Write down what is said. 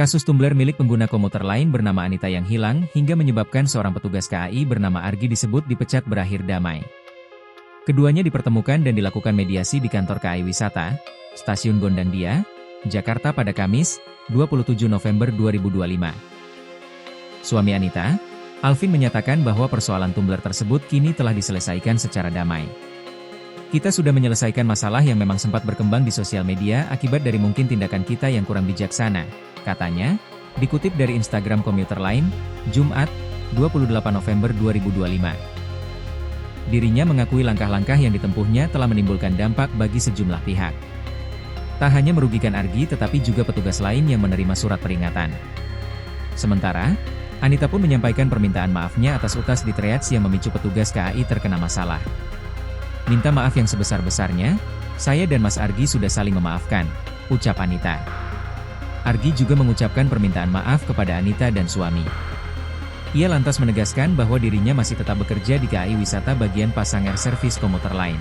Kasus tumbler milik pengguna komuter lain bernama Anita yang hilang hingga menyebabkan seorang petugas KAI bernama Argi disebut dipecat berakhir damai. Keduanya dipertemukan dan dilakukan mediasi di kantor KAI Wisata, Stasiun Gondangdia, Jakarta pada Kamis, 27 November 2025. Suami Anita, Alvin menyatakan bahwa persoalan tumbler tersebut kini telah diselesaikan secara damai. Kita sudah menyelesaikan masalah yang memang sempat berkembang di sosial media akibat dari mungkin tindakan kita yang kurang bijaksana, katanya, dikutip dari Instagram komuter lain, Jumat, 28 November 2025. Dirinya mengakui langkah-langkah yang ditempuhnya telah menimbulkan dampak bagi sejumlah pihak. Tak hanya merugikan Argi tetapi juga petugas lain yang menerima surat peringatan. Sementara, Anita pun menyampaikan permintaan maafnya atas utas di triage yang memicu petugas KAI terkena masalah. Minta maaf yang sebesar-besarnya, saya dan Mas Argi sudah saling memaafkan, ucap Anita. Argi juga mengucapkan permintaan maaf kepada Anita dan suami. Ia lantas menegaskan bahwa dirinya masih tetap bekerja di KAI Wisata bagian Pasanger Servis Komuter Lain.